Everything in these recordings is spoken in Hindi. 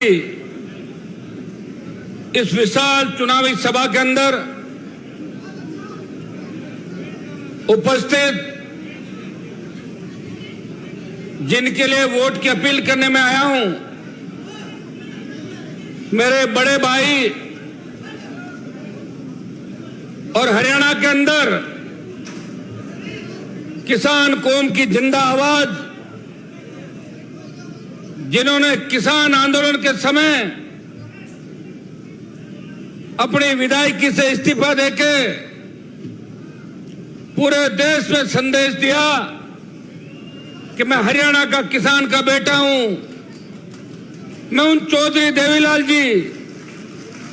इस विशाल चुनावी सभा के अंदर उपस्थित जिनके लिए वोट की अपील करने में आया हूं, मेरे बड़े भाई और हरियाणा के अंदर किसान कौम की जिंदा आवाज, जिन्होंने किसान आंदोलन के समय अपनी विधायकी से इस्तीफा देके पूरे देश में संदेश दिया कि मैं हरियाणा का किसान का बेटा हूं, मैं उन चौधरी देवीलाल जी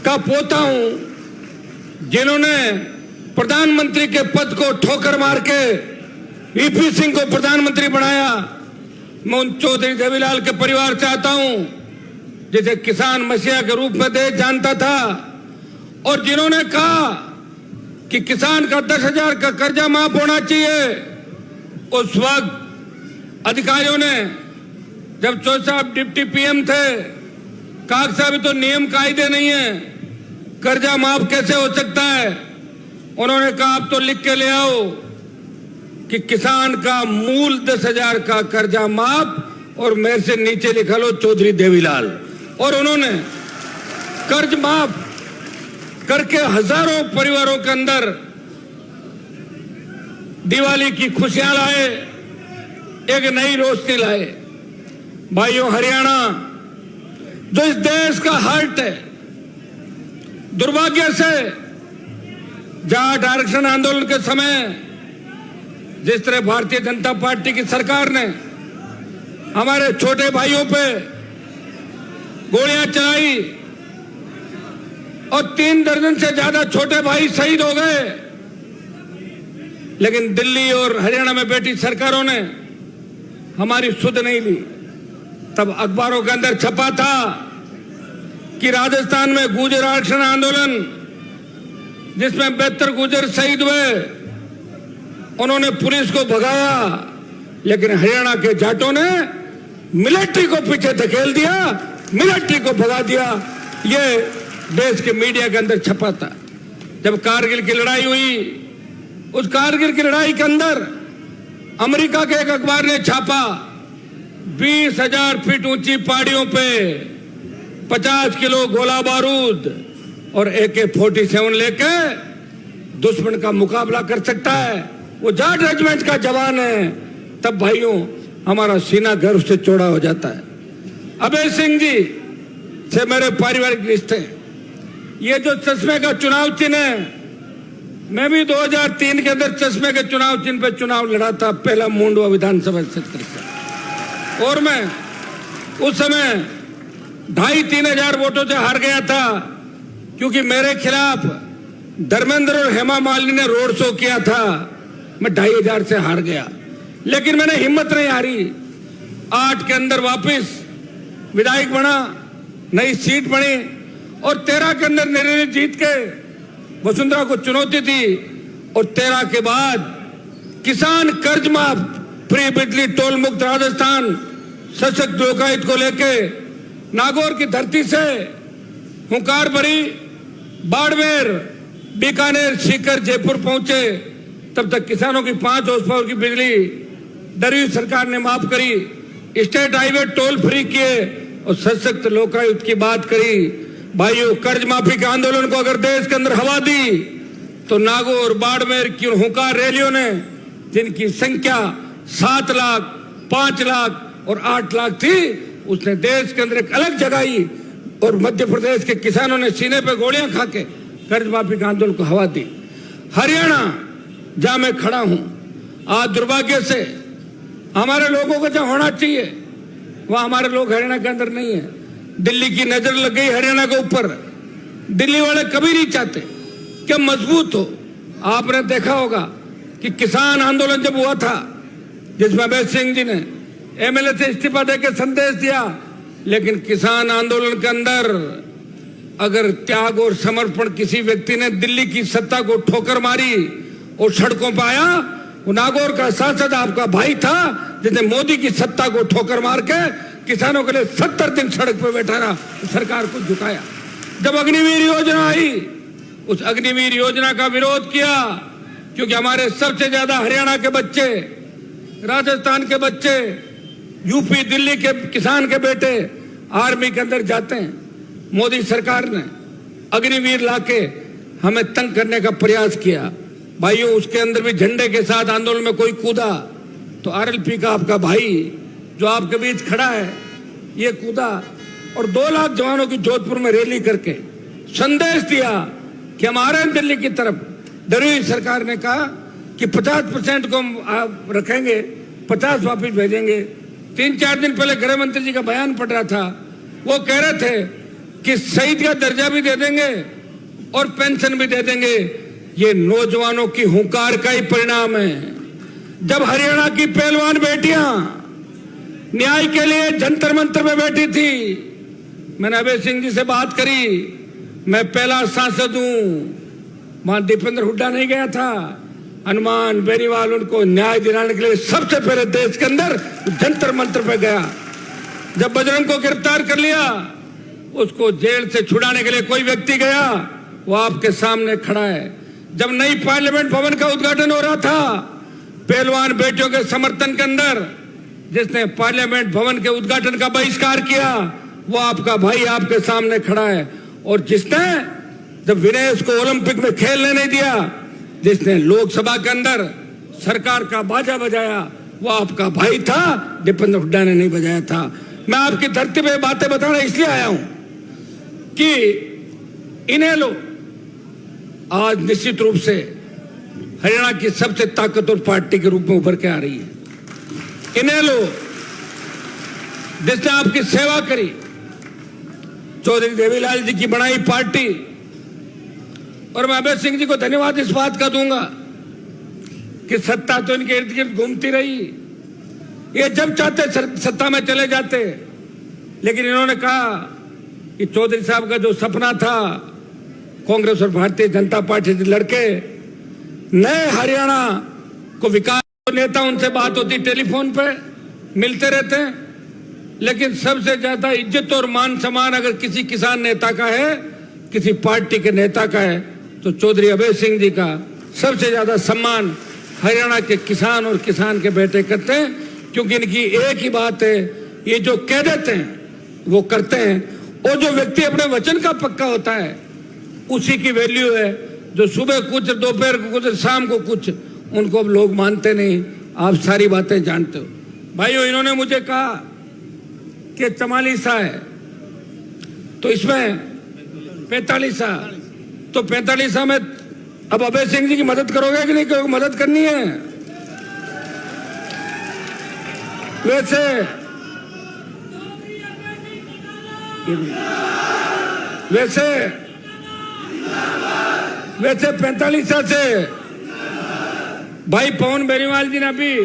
का पोता हूं जिन्होंने प्रधानमंत्री के पद को ठोकर मार के वीपी सिंह को प्रधानमंत्री बनाया। मैं उन चौधरी देवीलाल के परिवार से आता हूं जिसे किसान मसीहा के रूप में देश जानता था, और जिन्होंने कहा कि किसान का 10,000 का कर्जा माफ होना चाहिए। उस वक्त अधिकारियों ने, जब चौधरी साहब डिप्टी पीएम थे, कहा साहब तो नियम कायदे नहीं है, कर्जा माफ कैसे हो सकता है। उन्होंने कहा आप तो लिख के ले आओ कि किसान का मूल 10,000 का कर्जा माफ और मेरे से नीचे लिखा लो चौधरी देवीलाल। और उन्होंने कर्ज माफ करके हजारों परिवारों के अंदर दिवाली की खुशियां लाए, एक नई रोशनी लाए। भाइयों, हरियाणा जो इस देश का हार्ट है, दुर्भाग्य से जाट आरक्षण आंदोलन के समय जिस तरह भारतीय जनता पार्टी की सरकार ने हमारे छोटे भाइयों पे गोलियां चलाई और 3 दर्जन से ज्यादा छोटे भाई शहीद हो गए, लेकिन दिल्ली और हरियाणा में बैठी सरकारों ने हमारी सुध नहीं ली। तब अखबारों के अंदर छपा था कि राजस्थान में गुर्जर आरक्षण आंदोलन, जिसमें 72 गुर्जर शहीद हुए, उन्होंने पुलिस को भगाया, लेकिन हरियाणा के जाटों ने मिलिट्री को पीछे धकेल दिया, मिलिट्री को भगा दिया। ये देश के मीडिया के अंदर छपा था। जब कारगिल की लड़ाई हुई, उस कारगिल की लड़ाई के अंदर अमेरिका के एक अखबार ने छापा 20,000 फीट ऊंची पहाड़ियों पे 50 किलो गोला बारूद और AK-47 लेके दुश्मन का मुकाबला कर सकता है, वो जाट रेजिमेंट का जवान है। तब भाइयों हमारा सीना गर्व से चौड़ा हो जाता है। अभय सिंह जी से मेरे पारिवारिक रिश्ते, ये जो चश्मे का चुनाव चिन्ह है, मैं भी 2003 के अंदर चश्मे के चुनाव चिन्ह पे चुनाव लड़ा था, पहला मुंडवा विधानसभा क्षेत्र से, और मैं उस समय 2,500-3 हजार वोटों से हार गया था, क्योंकि मेरे खिलाफ धर्मेंद्र और हेमा मालिनी ने रोड शो किया था। मैं 2,500 से हार गया, लेकिन मैंने हिम्मत नहीं हारी। 8 के अंदर वापस विधायक बना, नई सीट बनी, और 13 के अंदर निर्णय जीत के वसुंधरा को चुनौती दी, और 13 के बाद किसान कर्ज माफ, फ्री बिजली, टोल मुक्त राजस्थान, सशक्त लोकायुक्त को लेके नागौर की धरती से हुंकार भरी, बाड़मेर, बीकानेर, सीकर, जयपुर पहुंचे। तब तक किसानों की 5 हॉर्स पावर की बिजली डरी हुई सरकार ने माफ करी, स्टेट हाईवे टोल फ्री किए और सशक्त लोकायुक्त की बात करी। भाइयों, कर्ज माफी के आंदोलन को अगर देश के अंदर हवा दी, तो नागौर, बाड़मेर की हुंकार रैलियों ने, जिनकी संख्या 7 लाख, 5 लाख और 8 लाख थी, उसने देश के अंदर एक अलग जगाई, और मध्य प्रदेश के किसानों ने सीने पे गोलियां खा के कर्ज माफी के आंदोलन को हवा दी। हरियाणा जहां मैं खड़ा हूं, आज दुर्भाग्य से हमारे लोगों को जहां होना चाहिए वहां हमारे लोग हरियाणा के अंदर नहीं है। दिल्ली की नजर लग गई हरियाणा के ऊपर। दिल्ली वाले कभी नहीं चाहते कि मजबूत हो। आपने देखा होगा कि किसान आंदोलन जब हुआ था, जिसमें अभय सिंह जी ने MLA से इस्तीफा देकर संदेश दिया, लेकिन किसान आंदोलन के अंदर अगर त्याग और समर्पण किसी व्यक्ति ने दिल्ली की सत्ता को ठोकर मारी और सड़कों पर आया, वो नागौर का सांसद आपका भाई था जिसने मोदी की सत्ता को ठोकर मार के किसानों के लिए 70 दिन सड़क पर बैठा रहा, सरकार को झुकाया। जब अग्निवीर योजना आई, उस अग्निवीर योजना का विरोध किया, क्योंकि हमारे सबसे ज्यादा हरियाणा के बच्चे, राजस्थान के बच्चे, यूपी दिल्ली के किसान के बेटे आर्मी के अंदर जाते हैं। मोदी सरकार ने अग्निवीर लाके हमें तंग करने का प्रयास किया। भाइयों, उसके अंदर भी झंडे के साथ आंदोलन में कोई कूदा तो आरएलपी का आपका भाई जो आपके बीच खड़ा है, ये कूदा और 2 लाख जवानों की जोधपुर में रैली करके संदेश दिया कि हम आ रहे हैं दिल्ली की तरफ। डरी हुई सरकार ने कहा कि 50% को हम रखेंगे, 50 वापिस भेजेंगे। 3-4 दिन पहले गृह मंत्री जी का बयान पढ़ रहा था, वो कह रहे थे कि शहीद का दर्जा भी दे देंगे और पेंशन भी दे देंगे। ये नौजवानों की हुंकार का ही परिणाम है। जब हरियाणा की पहलवान बेटियां न्याय के लिए जंतर मंतर में बैठी थी, मैंने अभय सिंह जी से बात करी। मैं पहला सांसद हूं, वहां दीपेंद्र हुड्डा नहीं गया था, हनुमान बेनीवाल उनको न्याय दिलाने के लिए सबसे पहले देश के अंदर जंतर मंतर पे गया। जब बजरंग को गिरफ्तार कर लिया, उसको जेल से छुड़ाने के लिए कोई व्यक्ति गया, वो आपके सामने खड़ा है। जब नई पार्लियामेंट भवन का उद्घाटन हो रहा था, पहलवान बेटियों के समर्थन के अंदर जिसने पार्लियामेंट भवन के उद्घाटन का बहिष्कार किया, वो आपका भाई आपके सामने खड़ा है। और जिसने जब विनेश को ओलंपिक में खेलने नहीं दिया, जिसने लोकसभा के अंदर सरकार का बाजा बजाया, वो आपका भाई था, दीपेंद्र हुड्डा ने नहीं बजाया था। मैं आपकी धरती पे बातें बताना इसलिए आया हूं कि इन्हें लो आज निश्चित रूप से हरियाणा की सबसे ताकतवर पार्टी के रूप में उभर के आ रही है। इन्हें लो जिसने आपकी सेवा करी, चौधरी देवीलाल जी की बनाई पार्टी। और मैं अभय सिंह जी को धन्यवाद इस बात का दूंगा कि सत्ता तो इनके इर्द गिर्द घूमती रही, ये जब चाहते सत्ता में चले जाते। लेकिन इन्होंने कहा कि चौधरी साहब का जो सपना था कांग्रेस और भारतीय जनता पार्टी से लड़के नए हरियाणा को विकास, नेता उनसे बात होती टेलीफोन पे, मिलते रहते हैं, लेकिन सबसे ज्यादा इज्जत और मान सम्मान अगर किसी किसान नेता का है, किसी पार्टी के नेता का है, तो चौधरी अभय सिंह जी का सबसे ज्यादा सम्मान हरियाणा के किसान और किसान के बेटे करते हैं। क्योंकि इनकी एक ही बात है, ये जो कह देते हैं वो करते हैं। और जो व्यक्ति अपने वचन का पक्का होता है, उसी की वैल्यू है। जो सुबह कुछ, दोपहर को कुछ, शाम को कुछ, उनको अब लोग मानते नहीं। आप सारी बातें जानते हो। भाइयों, इन्होंने मुझे कहा कि 44 है, तो इसमें 45, तो 45 में अब अभय सिंह जी की मदद करोगे कि नहीं करोगे? मदद करनी है। वैसे 45 से भाई पवन बेनीवाल जी ने अभी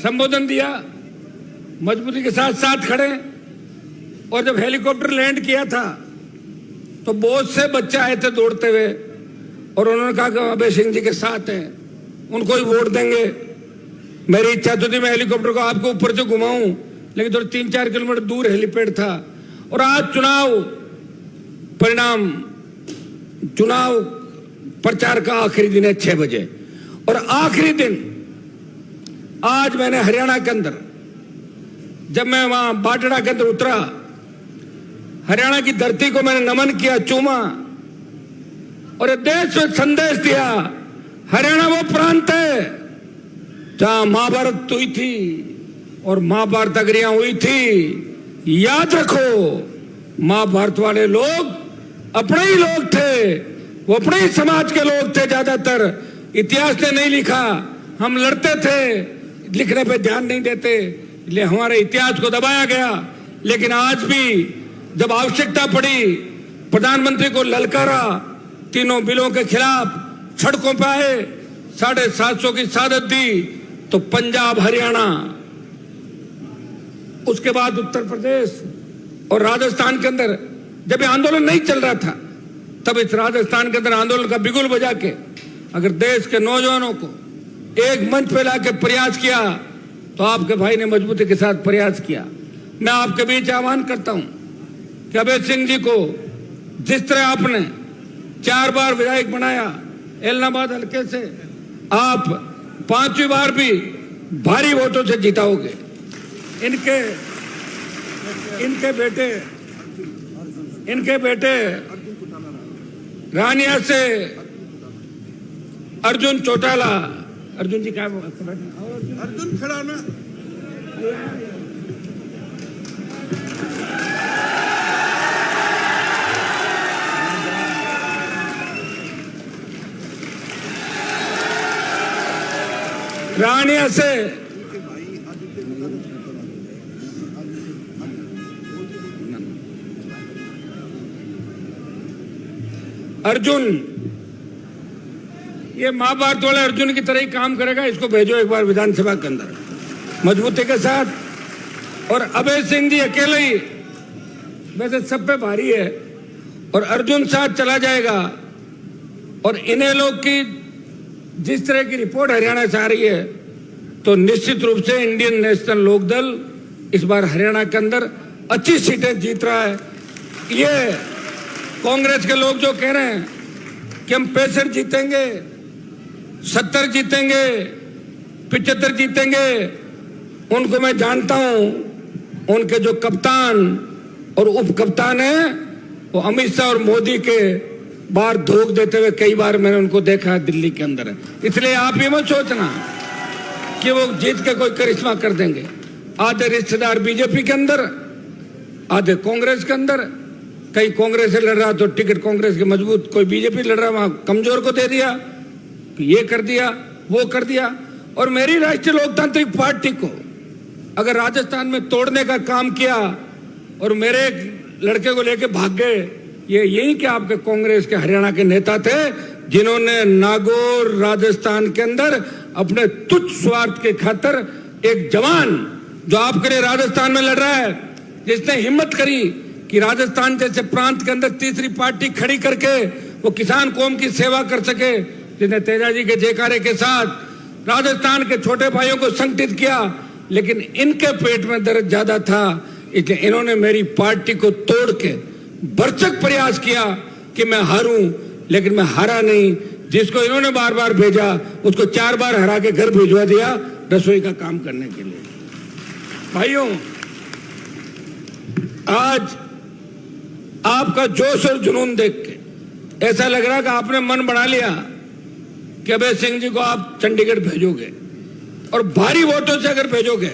संबोधन दिया, मजबूती के साथ साथ खड़े। और जब हेलीकॉप्टर लैंड किया था तो बहुत से बच्चे आए थे दौड़ते हुए, और उन्होंने कहा कि अभय सिंह जी के साथ हैं, उनको ही वोट देंगे। मेरी इच्छा तो थी मैं हेलीकॉप्टर को आपको ऊपर से घुमाऊं, लेकिन थोड़ा 3-4 किलोमीटर दूर हेलीपैड था। और आज चुनाव परिणाम, चुनाव प्रचार का आखिरी दिन है 6 बजे, और आखिरी दिन आज मैंने हरियाणा के अंदर, जब मैं वहां बाटड़ा के अंदर उतरा, हरियाणा की धरती को मैंने नमन किया, चूमा, और देश में संदेश दिया, हरियाणा वो प्रांत है जहां महाभारत हुई थी और महाभारत अग्रियां हुई थी। याद रखो, महाभारत वाले लोग अपने ही लोग थे, वो अपने ही समाज के लोग थे ज्यादातर। इतिहास ने नहीं लिखा, हम लड़ते थे, लिखने पे ध्यान नहीं देते, इसलिए हमारे इतिहास को दबाया गया। लेकिन आज भी जब आवश्यकता पड़ी, प्रधानमंत्री को ललकारा, तीनों बिलों के खिलाफ सड़कों पर आए, 750 की शहादत दी, तो पंजाब, हरियाणा, उसके बाद उत्तर प्रदेश और राजस्थान के अंदर जब ये आंदोलन नहीं चल रहा था, तब इस राजस्थान के अंदर आंदोलन का बिगुल बजा के अगर देश के नौजवानों को एक मंच पे लाके प्रयास किया, तो आपके भाई ने मजबूती के साथ प्रयास किया। मैं आपके बीच आह्वान करता हूं कि अभय सिंह जी को जिस तरह आपने 4 बार विधायक बनाया एलनाबाद हल्के से, आप 5वीं बार भी भारी वोटों से जिताओगे। इनके बेटे रानिया से अर्जुन चौटाला, अर्जुन जी क्या अर्जुन खड़ा ना, रानिया से अर्जुन, ये महाभारत वाले अर्जुन की तरह ही काम करेगा। इसको भेजो एक बार विधानसभा के अंदर मजबूती के साथ। और अभय सिंह जी अकेले ही वैसे सब पे भारी है, और अर्जुन साथ चला जाएगा। और इन्हें लोग की जिस तरह की रिपोर्ट हरियाणा से आ रही है, तो निश्चित रूप से इंडियन नेशनल लोकदल इस बार हरियाणा के अंदर अच्छी सीटें जीत रहा है। ये कांग्रेस के लोग जो कह रहे हैं कि हम 65 जीतेंगे, 70 जीतेंगे, 75 जीतेंगे, उनको मैं जानता हूं। उनके जो कप्तान और उप कप्तान हैं वो अमित शाह और मोदी के बाहर धोख देते हुए कई बार मैंने उनको देखा है दिल्ली के अंदर। इसलिए आप ये मत सोचना कि वो जीत के कोई करिश्मा कर देंगे। आधे रिश्तेदार बीजेपी के अंदर, आधे कांग्रेस के अंदर। कई कांग्रेस से लड़ रहा तो टिकट कांग्रेस के मजबूत, कोई बीजेपी लड़ रहा वहां कमजोर को दे दिया, ये कर दिया, वो कर दिया। और मेरी राष्ट्रीय लोकतांत्रिक पार्टी को अगर राजस्थान में तोड़ने का काम किया और मेरे लड़के को लेके भाग गए, ये यही कि आपके कांग्रेस के हरियाणा के नेता थे जिन्होंने नागौर राजस्थान के अंदर अपने तुच्छ स्वार्थ के खातिर एक जवान जो आपके लिए राजस्थान में लड़ रहा है, जिसने हिम्मत करी कि राजस्थान जैसे प्रांत के अंदर तीसरी पार्टी खड़ी करके वो किसान कौम की सेवा कर सके, जिसने तेजाजी के जयकारे के साथ राजस्थान के छोटे भाइयों को संगठित किया। लेकिन इनके पेट में दर्द ज्यादा था, इसलिए इन्होंने मेरी पार्टी को तोड़ के भरसक प्रयास किया कि मैं हारूं, लेकिन मैं हारा नहीं। जिसको इन्होंने बार बार भेजा उसको 4 बार हरा के घर भिजवा दिया रसोई का काम करने के लिए। भाइयों, आज आपका जोश और जुनून देख के ऐसा लग रहा कि आपने मन बना लिया कि अभय सिंह जी को आप चंडीगढ़ भेजोगे, और भारी वोटों से अगर भेजोगे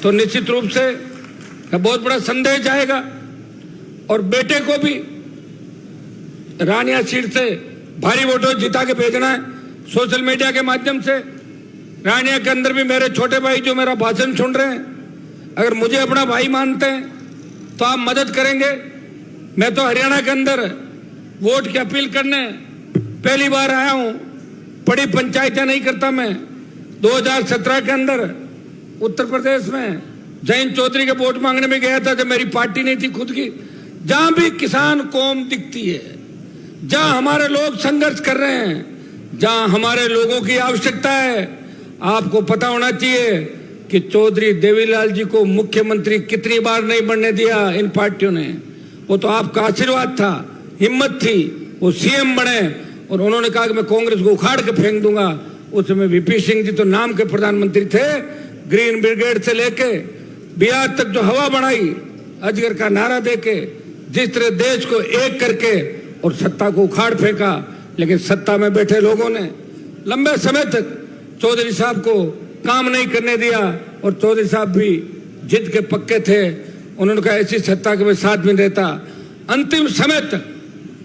तो निश्चित रूप से बहुत बड़ा संदेश आएगा। और बेटे को भी रानिया सीट से भारी वोटों जिता के भेजना है सोशल मीडिया के माध्यम से। रानिया के अंदर भी मेरे छोटे भाई जो मेरा भाषण सुन रहे हैं, अगर मुझे अपना भाई मानते हैं तो आप मदद करेंगे। मैं तो हरियाणा के अंदर वोट की अपील करने पहली बार आया हूं। बड़ी पंचायतें नहीं करता मैं। 2017 के अंदर उत्तर प्रदेश में जयंत चौधरी के वोट मांगने में गया था जब मेरी पार्टी नहीं थी खुद की। जहां भी किसान कौम दिखती है, जहां हमारे लोग संघर्ष कर रहे हैं, जहां हमारे लोगों की आवश्यकता है, आपको पता होना चाहिए कि चौधरी देवीलाल जी को मुख्यमंत्री कितनी बार नहीं बनने दिया इन पार्टियों ने। वो तो आपका आशीर्वाद था, हिम्मत थी, वो सीएम बने और उन्होंने कहा कि मैं कांग्रेस को उखाड़ के फेंक दूंगा। उस समय वीपी सिंह जी तो नाम के प्रधानमंत्री थे। ग्रीन ब्रिगेड से लेके बिहार तक जो हवा बनाई, अजगर का नारा देके जिस तरह देश को एक करके और सत्ता को उखाड़ फेंका, लेकिन सत्ता में बैठे लोगों ने लंबे समय तक चौधरी साहब को काम नहीं करने दिया। और चौधरी साहब भी जिद के पक्के थे। उन्होंने कहा ऐसी सत्ता के मैं साथ में रहता। अंतिम समय तक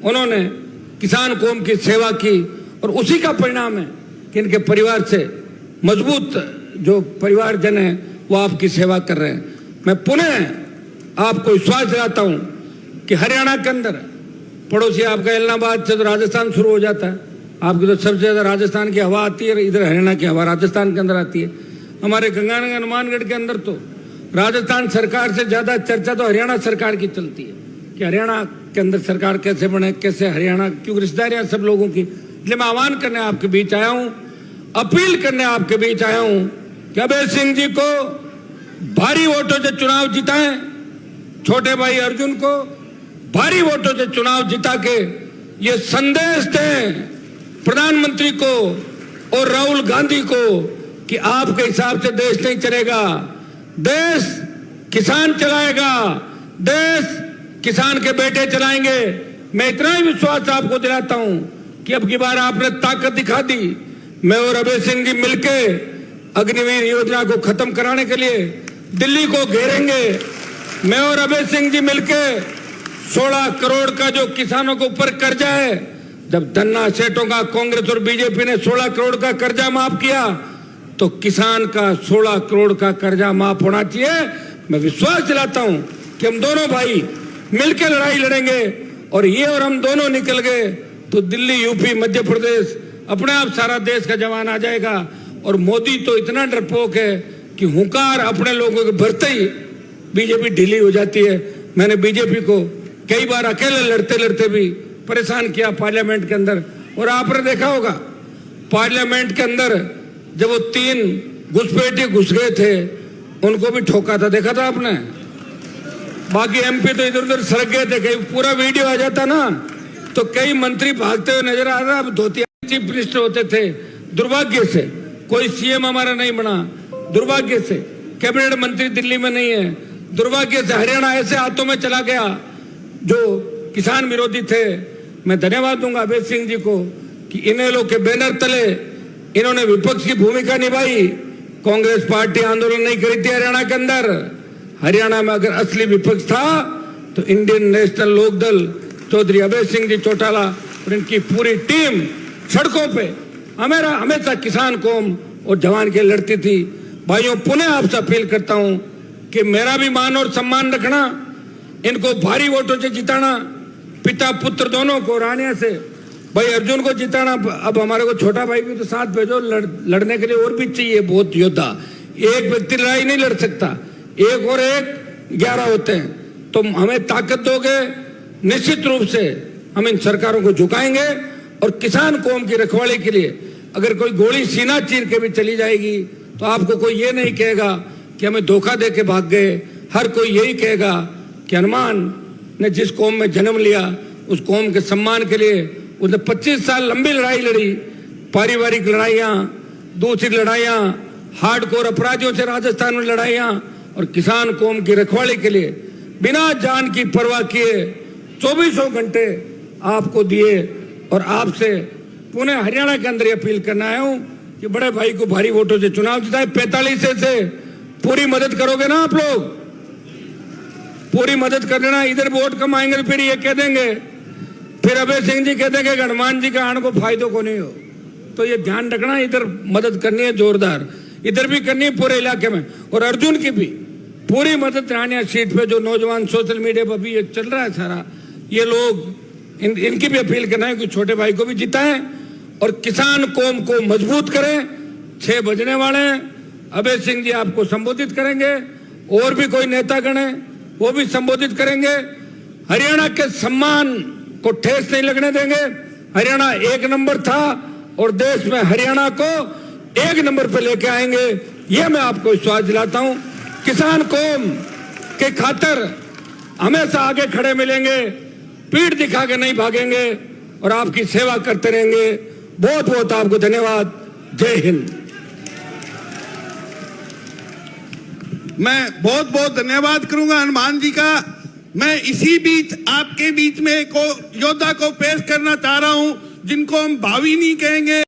उन्होंने किसान कौम की सेवा की, और उसी का परिणाम है कि इनके परिवार से मजबूत जो परिवारजन है वो आपकी सेवा कर रहे हैं। मैं पुनः आपको विश्वास दिलाता हूं कि हरियाणा के अंदर पड़ोसी आपका एलनाबाद से तो राजस्थान शुरू हो जाता है। आपकी तो सबसे ज्यादा राजस्थान की हवा आती है, इधर हरियाणा की हवा राजस्थान के अंदर आती है। हमारे गंगानगर हनुमानगढ़ के अंदर तो राजस्थान सरकार से ज्यादा चर्चा तो हरियाणा सरकार की चलती है कि हरियाणा के अंदर सरकार कैसे बने, कैसे हरियाणा, क्योंकि रिश्तेदारियां सब लोगों की। इसलिए मैं आह्वान करने आपके बीच आया हूं, अपील करने आपके बीच आया हूं कि अभय सिंह जी को भारी वोटों से चुनाव जिताएं, छोटे भाई अर्जुन को भारी वोटों से चुनाव जिता के ये संदेश दें प्रधानमंत्री को और राहुल गांधी को कि आपके हिसाब से देश नहीं चलेगा, देश किसान चलाएगा, देश किसान के बेटे चलाएंगे। मैं इतना ही विश्वास आपको दिलाता हूं कि अब की बार आपने ताकत दिखा दी। मैं और अभय सिंह जी मिलके अग्निवीर योजना को खत्म कराने के लिए दिल्ली को घेरेंगे। मैं और अभय सिंह जी मिलके 16 करोड़ का जो किसानों के ऊपर कर्जा है, जब धन्ना सेठों का कांग्रेस और बीजेपी ने 16 करोड़ का कर्जा माफ किया तो किसान का 16 करोड़ का कर्जा माफ होना चाहिए। मैं विश्वास दिलाता हूं कि हम दोनों भाई मिलकर लड़ाई लड़ेंगे और ये और हम दोनों निकल गए तो दिल्ली, यूपी, मध्य प्रदेश अपने आप सारा देश का जवान आ जाएगा। और मोदी तो इतना डरपोक है कि हुंकार अपने लोगों के भरते ही बीजेपी ढीली हो जाती है। मैंने बीजेपी को कई बार अकेले लड़ते लड़ते भी परेशान किया पार्लियामेंट के अंदर, और आपने देखा होगा पार्लियामेंट के अंदर जब वो 3 घुसपैठिए घुस गए थे उनको भी ठोका था, देखा था आपने। बाकी एमपी तो इधर उधर सड़क गए थे, कहीं पूरा वीडियो आ जाता ना तो कई मंत्री भागते हुए नजर आ रहा। अब धोतिया चीफ मिनिस्टर होते थे, दुर्भाग्य से कोई सीएम हमारा नहीं बना, दुर्भाग्य से कैबिनेट मंत्री दिल्ली में नहीं है, दुर्भाग्य से हरियाणा ऐसे हाथों में चला गया जो किसान विरोधी थे। मैं धन्यवाद दूंगा अभय सिंह जी को कि इन्हें लोग के बैनर तले इन्होंने विपक्ष की भूमिका निभाई। कांग्रेस पार्टी आंदोलन नहीं करी थी हरियाणा के अंदर। हरियाणा में अगर असली विपक्ष था तो इंडियन नेशनल लोकदल, चौधरी अभय सिंह जी चौटाला और इनकी पूरी टीम सड़कों पे हमेशा किसान कौम और जवान के लड़ती थी। भाइयों, पुनः आपसे अपील करता हूं कि मेरा भी मान और सम्मान रखना, इनको भारी वोटों से जिताना, पिता पुत्र दोनों को रानिया से। भाई अर्जुन को जिताना, अब हमारे को छोटा भाई भी तो साथ भेजो, लड़ने के लिए और भी चाहिए बहुत योद्धा। एक व्यक्ति लड़ाई नहीं लड़ सकता, 1 और 1 11 होते हैं। तो हमें ताकत दोगे, निश्चित रूप से हम इन सरकारों को झुकाएंगे। और किसान कौम की रखवाली के लिए अगर कोई गोली सीना चीर के भी चली जाएगी तो आपको कोई ये नहीं कहेगा कि हमें धोखा दे के भाग गए। हर कोई यही कहेगा कि हनुमान ने जिस कौम में जन्म लिया उस कौम के सम्मान के लिए उसने 25 साल लंबी लड़ाई लड़ी, पारिवारिक लड़ाइयाँ, दूसरी लड़ाइयाँ, हार्डकोर अपराधियों से राजस्थान में लड़ाइयाँ, और किसान कौम की रखवाली के लिए बिना जान की परवाह किए 24 घंटे आपको दिए। और आपसे पुनः हरियाणा के अंदर अपील करना आया हूं कि बड़े भाई को भारी वोटों से चुनाव जिताए। 45 से पूरी मदद करोगे ना आप लोग, पूरी मदद कर देना। इधर वोट कम आएंगे तो फिर ये कह देंगे, फिर अभय सिंह जी कह देंगे कि हनुमान जी का आने को फायदों को नहीं हो। तो ये ध्यान रखना, इधर मदद करनी है जोरदार, इधर भी करनी है पूरे इलाके में। और अर्जुन की भी पूरी मदद रानिया सीट पे जो नौजवान सोशल मीडिया पर भी ये चल रहा है सारा, ये लोग इनकी भी अपील करना है कि छोटे भाई को भी जिताएं और किसान कौम को मजबूत करें। 6 बजने वाले हैं, अभय सिंह जी आपको संबोधित करेंगे, और भी कोई नेतागण है वो भी संबोधित करेंगे। हरियाणा के सम्मान को ठेस नहीं लगने देंगे। हरियाणा 1 नंबर था और देश में हरियाणा को 1 नंबर पे लेके आएंगे, यह मैं आपको विश्वास दिलाता हूं। किसान कौम के खातिर हमेशा आगे खड़े मिलेंगे, पीठ दिखा के नहीं भागेंगे और आपकी सेवा करते रहेंगे। बहुत बहुत आपको धन्यवाद। जय हिंद। मैं बहुत बहुत धन्यवाद करूंगा हनुमान जी का। मैं इसी बीच आपके बीच में एक योद्धा को पेश करना चाह रहा हूं जिनको हम भावी नहीं कहेंगे।